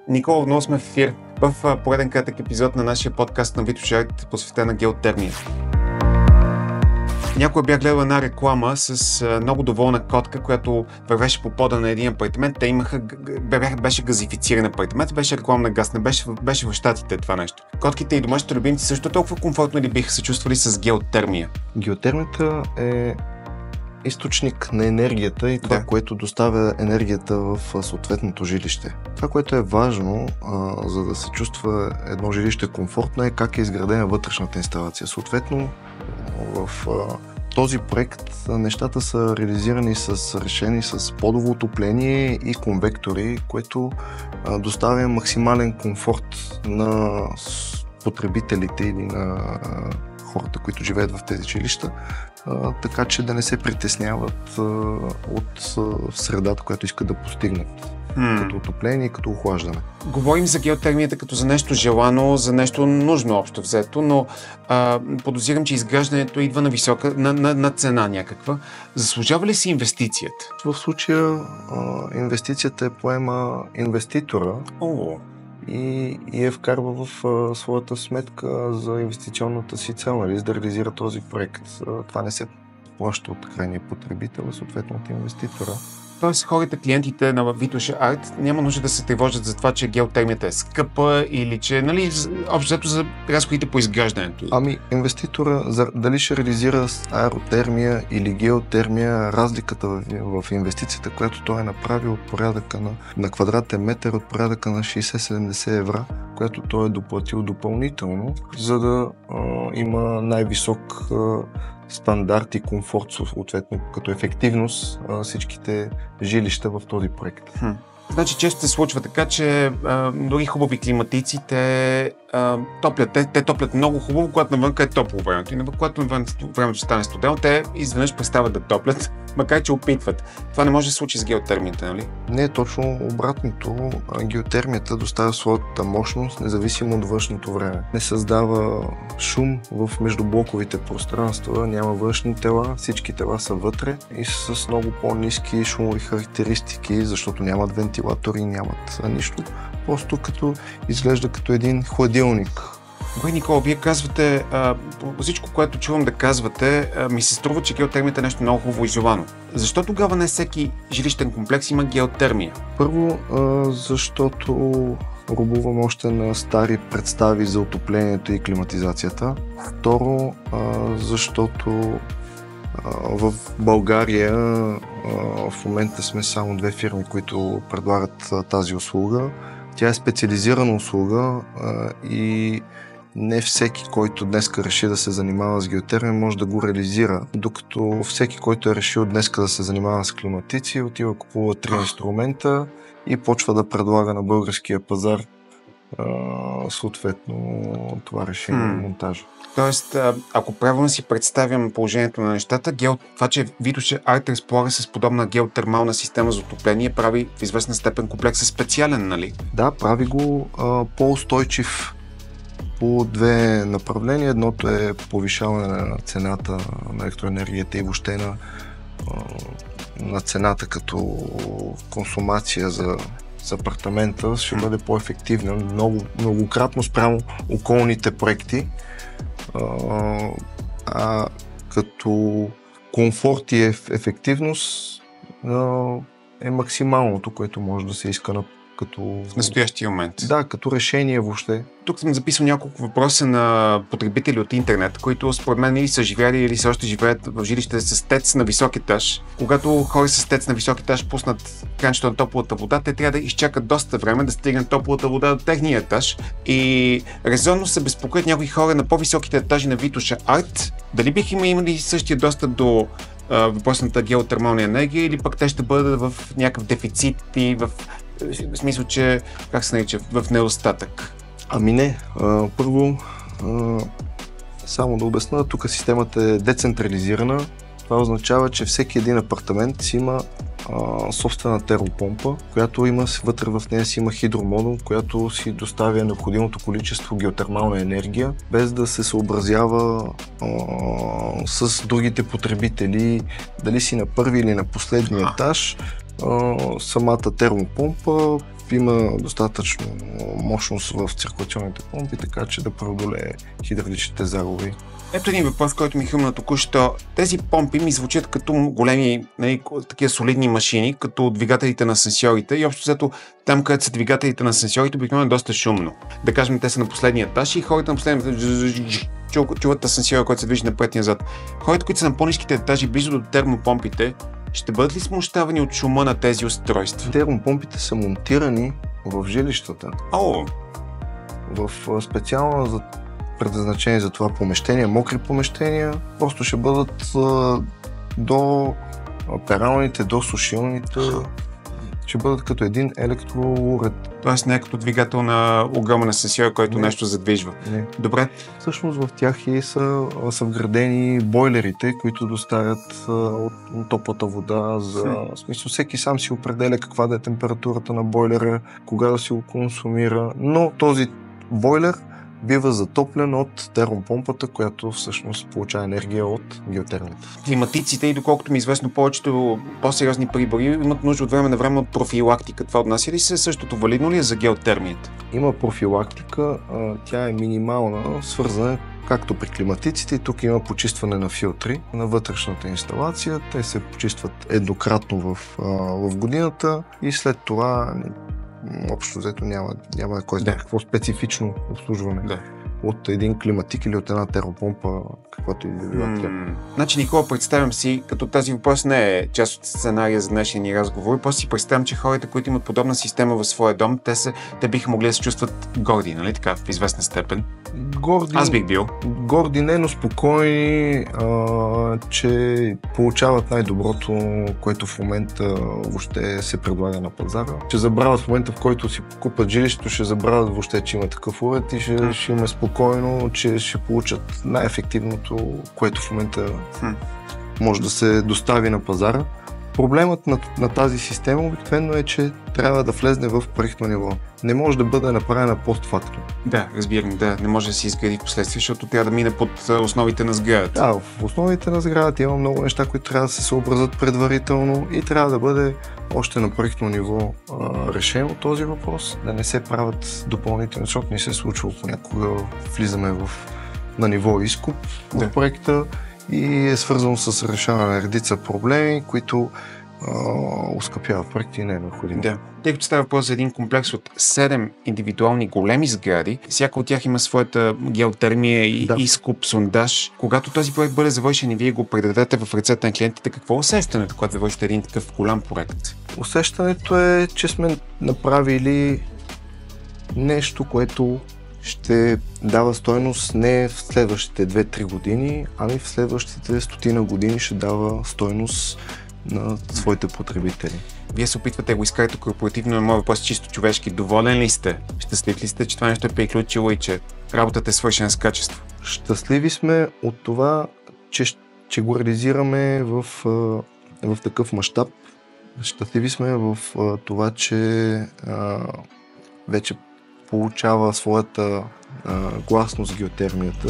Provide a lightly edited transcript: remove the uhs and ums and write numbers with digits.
Никола, отново сме в ефир в пореден кратък епизод на нашия подкаст на Витош Арт, посветен на геотермия. Някой бях гледал една реклама с много доволна котка, която вървеше по пода на един апартамент. Те беше газифициран апартамент, беше рекламна газ, не беше в Щатите това нещо. Котките и домашните любимци също толкова комфортно ли биха се чувствали с геотермия? Геотермията е източник на енергията и това, което доставя енергията в съответното жилище. Това, което е важно, за да се чувства едно жилище комфортно, е как е изградена вътрешната инсталация. Съответно, в този проект нещата са реализирани решени с подово отопление и конвектори, което доставя максимален комфорт на потребителите или на хората, които живеят в тези жилища, така че да не се притесняват от средата, която искат да постигнат. Като отопление и като охлаждане. Говорим за геотермията като за нещо желано, за нещо нужно общо взето, но подозирам, че изграждането идва на висока, на цена някаква. Заслужава ли си инвестицията? В случая инвестицията поема инвеститора и я вкарва в своята сметка за инвестиционната си цел, нали, за да реализира този проект. Това не се плаща от крайния потребител, съответно от инвеститора. Тоест хората, клиентите на Витош Арт няма нужда да се тревожат за това, че геотермията е скъпа или че, нали, общо за разходите по изграждането. Ами, инвеститора, дали ще реализира аеротермия или геотермия, разликата в инвестицията, която той е направил от порядъка на квадратен метър, от порядъка на 60-70 евро, която той е доплатил допълнително, за да има най-висок стандарт и комфорт, съответно като ефективност всичките жилища в този проект. Значи често се случва така, че дори хубави климатици те топлят. Те топлят много хубаво, когато навънка е топло времето. И когато времето стане студено, те изведнъж престават да топлят, макар че опитват. Това не може да се случи с геотермията, нали? Не е точно обратното. Геотермията доставя своята мощност, независимо от външното време. Не създава шум в междублоковите пространства, няма външни тела, всички тела са вътре и с много по-ниски шумови характеристики, защото нямат вентилатори, нямат нищо. Просто изглежда като един хладилник. Добре, Никола, вие казвате, всичко, което чувам да казвате, ми се струва, че геотермията е нещо много хубаво и желано. Защо тогава не всеки жилищен комплекс има геотермия? Първо, защото рубувам още на стари представи за отоплението и климатизацията. Второ, защото в България в момента сме само 2 фирми, които предлагат тази услуга. Тя е специализирана услуга и не всеки, който днеска реши да се занимава с геотермия, може да го реализира, докато всеки, който е решил днеска да се занимава с климатици, отива купува 3 инструмента и почва да предлага на българския пазар съответно това решение на монтажа. Тоест, ако правилно си представям положението на нещата, това, че Витош Арт разполага с подобна геотермална система за отопление, прави в известна степен комплекса специален, нали? Да, прави го по-устойчив по 2 направления. Едното е повишаване на цената на електроенергията и въобще на цената като консумация за апартамента ще бъде по-ефективна, многократно спрямо околните проекти. Като комфорт и ефективност е максималното, което може да се иска в настоящия момент. Да, като решение въобще. Тук съм записал няколко въпроса на потребители от интернет, които според мен или са живяли, или все още живеят в жилище с тец на висок етаж. Когато хора с тец на висок етаж пуснат кранчето на топлата вода, те трябва да изчакат доста време да стигнат топлата вода до техния етаж. И резонно се безпокоят някои хора на по-високите етажи на Витош Арт. Дали биха имали същия достъп до въпросната геотермална енергия, или пък те ще бъдат в някакъв дефицит и в смисъл, че, как се нарича, в недостатък? Ами не. Първо, само да обясня, тук системата е децентрализирана. Това означава, че всеки един апартамент си има собствена термопомпа, която има вътре в нея си има хидромодул, която си доставя необходимото количество геотермална енергия, без да се съобразява с другите потребители, дали си на първи или на последния етаж. Самата термопомпа има достатъчно мощност в циркулационните помпи, така че да преодолее хидравличните загуби. Ето един въпрос, който ми хрумна току-що. Тези помпи ми звучат като големи, такива солидни машини, като двигателите на асансьорите и общо взето там, където са двигателите на асансьорите, обикновено е доста шумно. Да кажем, те са на последния етаж и хората на последния етаж чуват асансьора, който се движи напред и назад. Хората, които са на по-ниските етажи, близо до термопомпите, ще бъдат ли смущавани от шума на тези устройства? Термопомпите са монтирани в жилищата. В специално за предназначение за това помещение, мокри помещения, просто ще бъдат до пералните, до сушилните, ще бъдат като един електроуред. Тоест не е като двигател на огромен асансьор, който нещо задвижва. Не. Добре. Всъщност в тях и са вградени бойлерите, които доставят от топлата вода. В смисъл, всеки сам си определя каква да е температурата на бойлера, кога да си го консумира, но този бойлер бива затоплен от термопомпата, която всъщност получава енергия от геотермията. Климатиците и доколкото ми е известно, повечето по-сериозни прибори имат нужда от време на време от профилактика. Това отнася ли се същото, валидно ли е за геотермията? Има профилактика, тя е минимална, свързана както при климатиците, и тук има почистване на филтри на вътрешната инсталация. Те се почистват еднократно в годината и след това общо взето няма кой знае какво специфично обслужване от един климатик или от една термопомпа, каквато и да била тя. Значи, Никола, представям си, като тази въпрос не е част от сценария за днешния ни разговор, просто си представям, че хората, които имат подобна система в своя дом, те биха могли да се чувстват горди, нали така, в известна степен? Горди, аз бих бил. Горди не, но спокойни, че получават най-доброто, което в момента въобще се предлага на пазара. Ще забравят в момента, в който си купат жилището, ще забравят въобще, че има такъв уред и ще им е спокойно, че ще получат най-ефективното, което в момента може да се достави на пазара. Проблемът на тази система обикновено е, че трябва да влезне в проектно ниво. Не може да бъде направена постфактум. Да, разбирам, не може да се изгради в последствие, защото трябва да мине под основите на сградата. Да, в основите на сградата има много неща, които трябва да се съобразят предварително и трябва да бъде още на проектно ниво решено този въпрос, да не се правят допълнителни, защото не се е случвало понякога, влизаме на ниво изкуп в проекта и е свързано с решаване на редица проблеми, които оскъпяват проекти и не е необходимо. Да. Тъй като става въпрос за един комплекс от 7 индивидуални големи сгради, всяка от тях има своята геотермия и изкуп, сондаж. Когато този проект бъде завършен и вие го предадете в ръцете на клиентите, какво е усещането, когато завършите един такъв голям проект? Усещането е, че сме направили нещо, което ще дава стойност не в следващите 2-3 години, ами в следващите 100 години ще дава стойност на своите потребители. Вие се опитвате да го изкарате корпоративно, но моят въпрос чисто човешки. Доволен ли сте? Щастлив ли сте, че това нещо е приключило и че работата е свършена с качество? Щастливи сме от това, че го реализираме в такъв мащаб. Щастливи сме в това, че вече получава своята гласност геотермията.